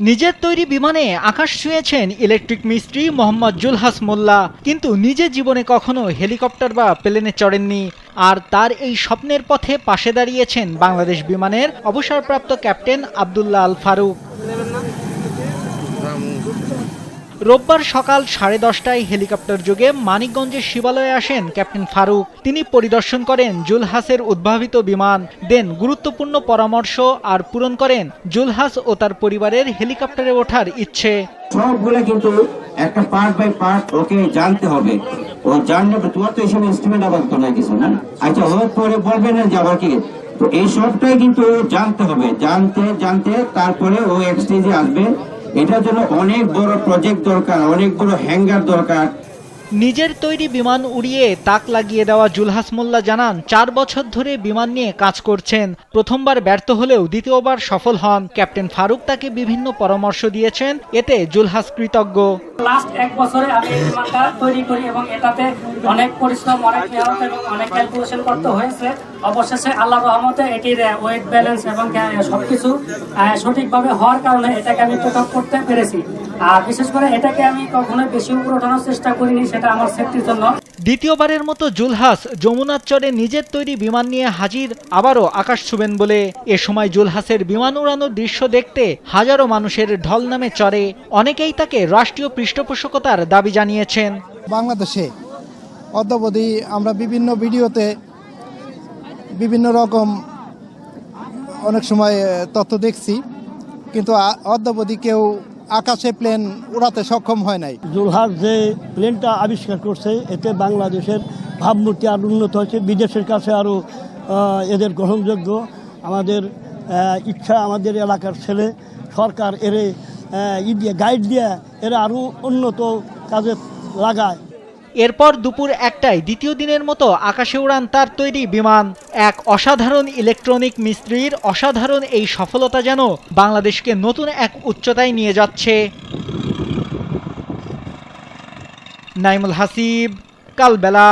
নিজের তৈরি বিমানে আকাশ ছুঁয়েছেন ইলেকট্রিক মিস্ত্রি মোহাম্মদ জুলহাস মোল্লা, কিন্তু নিজের জীবনে কখনো হেলিকপ্টার বা প্লেনে চড়েননি। আর তার এই স্বপ্নের পথে পাশে দাঁড়িয়েছেন বাংলাদেশ বিমানের অবসরপ্রাপ্ত ক্যাপ্টেন আবদুল্লাহ আল ফারুক। রোববার সকাল 10:30টায় হেলিকপ্টার যোগে মানিকগঞ্জের শিবালয়ে আসেন ক্যাপ্টেন ফারুক। তিনি পরিদর্শন করেন জুলহাসের উদ্ভাবিত বিমান, দেন গুরুত্বপূর্ণ পরামর্শ আর পূরণ করেন জুলহাস ও তার পরিবারের হেলিকপ্টারে ওঠার ইচ্ছে। সবগুলো কিন্তু একটা পার্ট বাই পার্ট ওকে জানতে হবে। ও জানলে তোমার তো এইসব ইনস্ট্রুমেন্ট আবার তো নাই কিছু না। আচ্ছা ওর পরে বলবেন না যে আবার কি, তো এই সবটাই কিন্তু জানতে হবে। জানতে জানতে তারপরে ও এক স্টেজে আসবে। এটার জন্য অনেক বড় প্রজেক্ট দরকার, অনেক বড় হ্যাঙ্গার দরকার। নিজের তৈরি বিমান উড়িয়ে তাক লাগিয়ে দেওয়া জুলহাস মোল্লা জানান 4 বছর ধরে বিমান নিয়ে কাজ করছেন। প্রথমবার ব্যর্থ হলেও দ্বিতীয়বার সফল হন। ক্যাপ্টেন ফারুক তাকে বিভিন্ন পরামর্শ দিয়েছেন, এতে জুলহাস কৃতজ্ঞ। লাস্ট 1 বছরে আমি এই বিমানটা তৈরি করি এবং এটাতে অনেক পরিশ্রম, অনেক মেহনত এবং অনেক ক্যালকুলেশন করতে হয়েছে। অবশেষে আল্লাহর রহমতে এটির ওয়েট ব্যালেন্স এবং সবকিছু সঠিকভাবে হওয়ার কারণে এটাকে আমি টেক আপ করতে পেরেছি। আর বিশেষ করে এটাকে আমি কখনোই বেশি উপরে ওঠানোর চেষ্টা করিনি, সেটা আমার সেফটির জন্য। দ্বিতীয়বারের মতো জুলহাস যমুনার চরে নিজের তৈরি বিমান নিয়ে হাজির, আবারও আকাশ ছুবেন বলে। এ সময় জুলহাসের বিমান উড়ানোর দৃশ্য দেখতে হাজারো মানুষের ঢল নামে চরে। অনেকেই তাকে রাষ্ট্রীয় পৃষ্ঠপোষকতার দাবি জানিয়েছেন। বাংলাদেশে অদ্যাবধি আমরা বিভিন্ন ভিডিওতে বিভিন্ন রকম অনেক সময় তথ্য দেখছি, কিন্তু অদ্যাবধি কেউ আকাশে প্লেন উড়াতে সক্ষম হয় নাই। জুলহাস যে প্লেনটা আবিষ্কার করছে, এতে বাংলাদেশের ভাবমূর্তি আরও উন্নত হয়েছে, বিদেশের কাছে আরও এদের গ্রহণযোগ্য। আমাদের ইচ্ছা, আমাদের এলাকার ছেলে, সরকার এর গাইড দিয়ে এরা আরও উন্নত কাজে লাগায়। এরপর দুপুর 1টায় দ্বিতীয় দিনের মতো আকাশে উড়ান তার তৈরি বিমান। এক অসাধারণ ইলেকট্রনিক মিস্ত্রির অসাধারণ এই সফলতা যেন বাংলাদেশকে নতুন এক উচ্চতায় নিয়ে যাচ্ছে। নাইমুল হাসিব, কালবেলা।